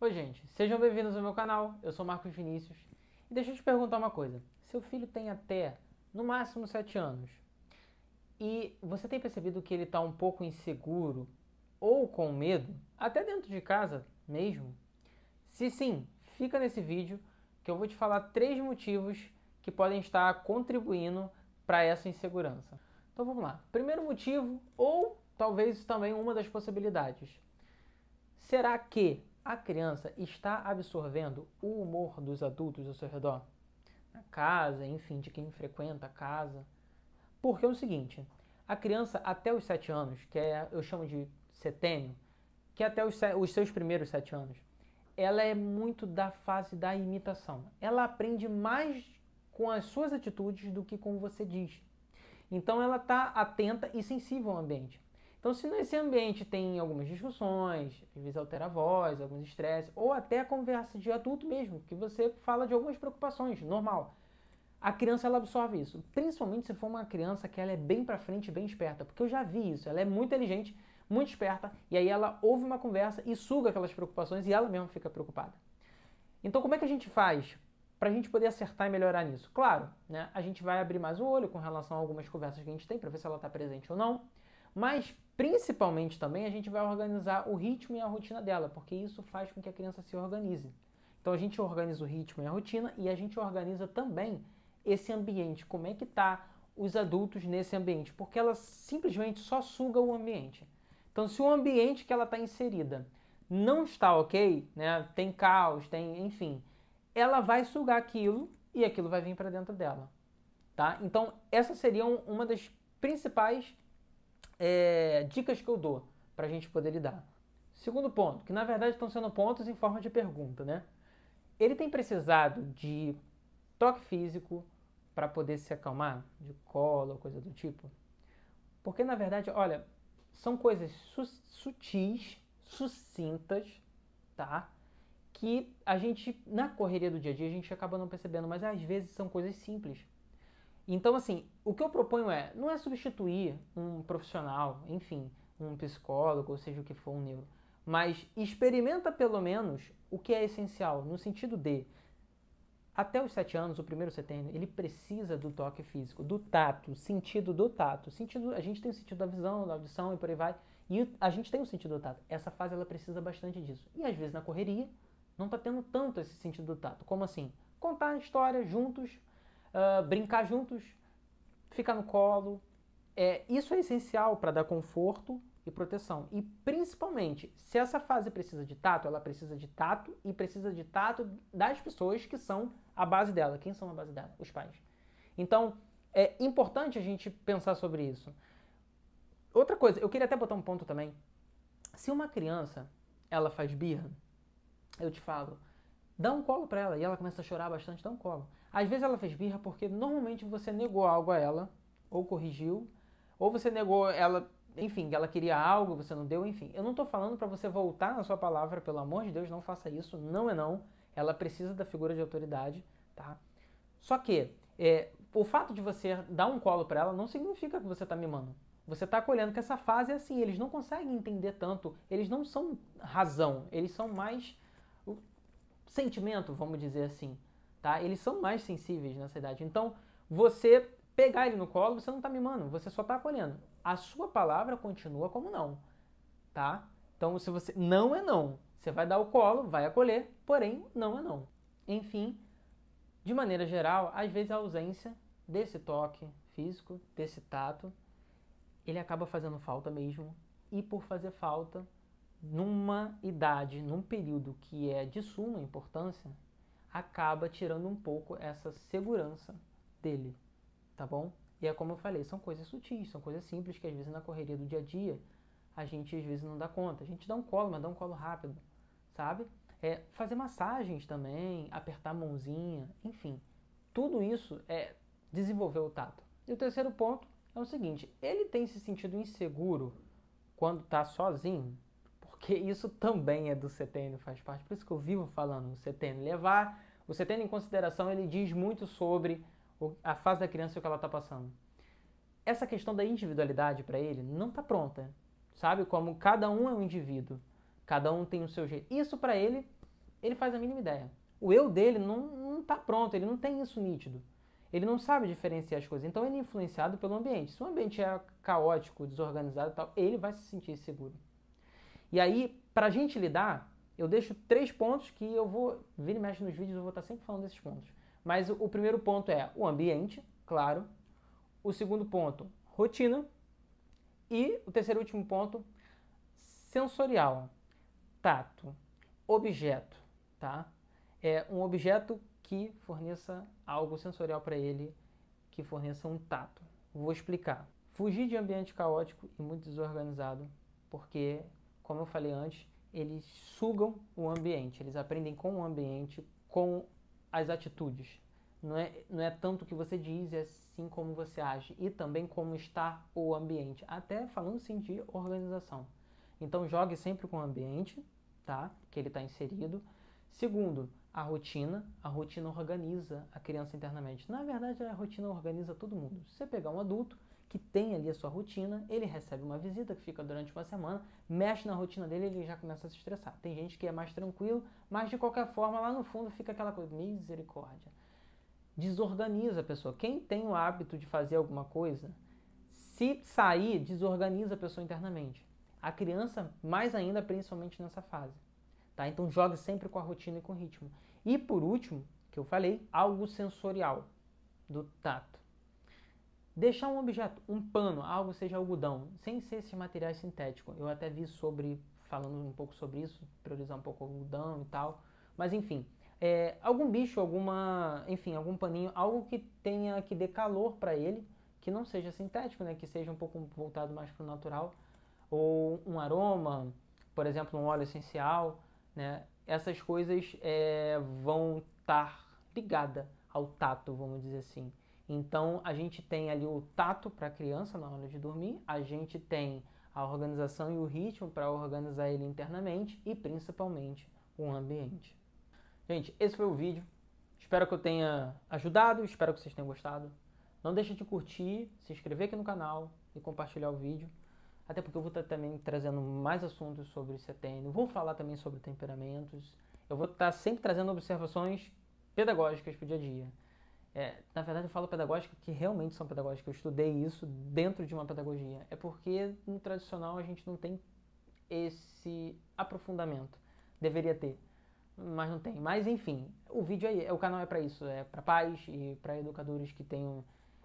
Oi gente, sejam bem-vindos ao meu canal, eu sou Marcos Vinícius. E deixa eu te perguntar uma coisa, seu filho tem até, no máximo, 7 anos, e você tem percebido que ele está um pouco inseguro ou com medo, até dentro de casa mesmo? Se sim, fica nesse vídeo que eu vou te falar 3 motivos que podem estar contribuindo para essa insegurança. Então vamos lá, primeiro motivo, ou talvez também uma das possibilidades. Será que a criança está absorvendo o humor dos adultos ao seu redor? Na casa, enfim, de quem frequenta a casa. Porque é o seguinte, a criança até os 7 anos, eu chamo de setênio, que é até os seus primeiros 7 anos, ela é muito da fase da imitação. Ela aprende mais com as suas atitudes do que com você diz. Então ela está atenta e sensível ao ambiente. Então, se nesse ambiente tem algumas discussões, às vezes altera a voz, alguns estresses, ou até a conversa de adulto mesmo, que você fala de algumas preocupações, normal. A criança ela absorve isso, principalmente se for uma criança que ela é bem pra frente, bem esperta, porque eu já vi isso, ela é muito inteligente, muito esperta, e aí ela ouve uma conversa e suga aquelas preocupações e ela mesma fica preocupada. Então, como é que a gente faz para a gente poder acertar e melhorar nisso? Claro, né, a gente vai abrir mais o olho com relação a algumas conversas que a gente tem para ver se ela está presente ou não, mas principalmente também a gente vai organizar o ritmo e a rotina dela, porque isso faz com que a criança se organize. Então a gente organiza o ritmo e a rotina e a gente organiza também esse ambiente, como é que tá os adultos nesse ambiente, porque ela simplesmente só suga o ambiente. Então se o ambiente que ela está inserida não está ok, né, tem caos, tem, enfim, ela vai sugar aquilo e aquilo vai vir para dentro dela, tá? Então essa seria uma das principais dicas que eu dou para a gente poder lidar. Segundo ponto, que na verdade estão sendo pontos em forma de pergunta, né? Ele tem precisado de toque físico para poder se acalmar, de colo ou coisa do tipo? Porque na verdade, olha, são coisas sutis, sucintas, tá? Que a gente, na correria do dia a dia, a gente acaba não percebendo, mas às vezes são coisas simples. Então, assim, o que eu proponho não é substituir um profissional, enfim, um psicólogo, ou seja o que for, um neuro, mas experimenta pelo menos o que é essencial, no sentido de, até os 7 anos, o primeiro setênio, ele precisa do toque físico, do tato, sentido do tato. Sentido, a gente tem o sentido da visão, da audição e por aí vai, e a gente tem o sentido do tato. Essa fase ela precisa bastante disso. E às vezes na correria não está tendo tanto esse sentido do tato. Como assim? Contar a história juntos, brincar juntos, ficar no colo. Isso é essencial para dar conforto e proteção. E principalmente, se essa fase precisa de tato, ela precisa de tato e precisa de tato das pessoas que são a base dela. Quem são a base dela? Os pais. Então, é importante a gente pensar sobre isso. Outra coisa, eu queria até botar um ponto também. Se uma criança, ela faz birra, eu te falo, dá um colo para ela e ela começa a chorar bastante, dá um colo. Às vezes ela fez birra porque normalmente você negou algo a ela, ou corrigiu, ou você negou ela, enfim, ela queria algo, você não deu, enfim. Eu não tô falando para você voltar na sua palavra, pelo amor de Deus, não faça isso, não é não. Ela precisa da figura de autoridade, tá? Só que o fato de você dar um colo para ela não significa que você tá mimando. Você está acolhendo que essa fase é assim, eles não conseguem entender tanto, eles não são razão, eles são mais sentimento, vamos dizer assim, tá? Eles são mais sensíveis nessa idade. Então, você pegar ele no colo, você não está mimando, você só está acolhendo. A sua palavra continua como não, tá? Então, se você não é não, você vai dar o colo, vai acolher, porém não é não. Enfim, de maneira geral, às vezes a ausência desse toque físico, desse tato, ele acaba fazendo falta mesmo. E por fazer falta, numa idade, num período que é de suma importância, acaba tirando um pouco essa segurança dele, tá bom? E é como eu falei, são coisas sutis, são coisas simples que às vezes na correria do dia a dia a gente às vezes não dá conta. A gente dá um colo, mas dá um colo rápido, sabe? Fazer massagens também, apertar a mãozinha, enfim. Tudo isso é desenvolver o tato. E o terceiro ponto é o seguinte, ele tem se sentido inseguro quando está sozinho, porque isso também é do setênio, faz parte. Por isso que eu vivo falando o setênio. Levar o setênio em consideração, ele diz muito sobre a fase da criança e o que ela está passando. Essa questão da individualidade para ele não está pronta, sabe? Como cada um é um indivíduo, cada um tem o seu jeito. Isso para ele ele faz a mínima ideia. O eu dele não está pronto, ele não tem isso nítido. Ele não sabe diferenciar as coisas, então ele é influenciado pelo ambiente. Se o ambiente é caótico, desorganizado e tal, ele vai se sentir seguro. E aí, para a gente lidar, eu deixo 3 pontos que eu vou, vira e mexe nos vídeos, eu vou estar sempre falando desses pontos. Mas o primeiro ponto é o ambiente, claro. O segundo ponto, rotina. E o terceiro e último ponto, sensorial, tato, objeto, tá? É um objeto que forneça algo sensorial para ele, que forneça um tato. Vou explicar. Fugir de ambiente caótico e muito desorganizado, porque, como eu falei antes, eles sugam o ambiente, eles aprendem com o ambiente, com as atitudes. Não é tanto o que você diz, é sim como você age e também como está o ambiente, até falando sim de organização. Então jogue sempre com o ambiente, tá? Que ele está inserido. Segundo, a rotina organiza a criança internamente. Na verdade, a rotina organiza todo mundo. Se você pegar um adulto que tem ali a sua rotina, ele recebe uma visita que fica durante uma semana, mexe na rotina dele e ele já começa a se estressar. Tem gente que é mais tranquilo, mas de qualquer forma, lá no fundo fica aquela coisa, misericórdia. Desorganiza a pessoa. Quem tem o hábito de fazer alguma coisa, se sair, desorganiza a pessoa internamente. A criança, mais ainda, principalmente nessa fase. Tá? Então jogue sempre com a rotina e com o ritmo. E por último, que eu falei, algo sensorial, do tato. Deixar um objeto, um pano, algo seja algodão, sem ser esses materiais sintéticos. Eu até vi falando um pouco sobre isso, priorizar um pouco o algodão e tal. Mas enfim, algum bicho, algum paninho, algo que tenha, que dê calor para ele, que não seja sintético, né? Que seja um pouco voltado mais para o natural. Ou um aroma, por exemplo, um óleo essencial, né? Essas coisas vão estar ligadas ao tato, vamos dizer assim. Então, a gente tem ali o tato para a criança na hora de dormir, a gente tem a organização e o ritmo para organizar ele internamente e, principalmente, o ambiente. Gente, esse foi o vídeo. Espero que eu tenha ajudado, espero que vocês tenham gostado. Não deixe de curtir, se inscrever aqui no canal e compartilhar o vídeo. Até porque eu vou estar também trazendo mais assuntos sobre setênio. Vou falar também sobre temperamentos. Eu vou estar sempre trazendo observações pedagógicas para o dia a dia. Na verdade, eu falo pedagógica que realmente são pedagógicas. Eu estudei isso dentro de uma pedagogia. É porque no tradicional a gente não tem esse aprofundamento. Deveria ter, mas não tem. Mas enfim, o vídeo aí, o canal é para isso. É para pais e para educadores que tenham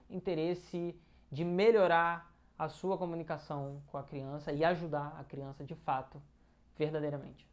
interesse de melhorar a sua comunicação com a criança e ajudar a criança de fato, verdadeiramente.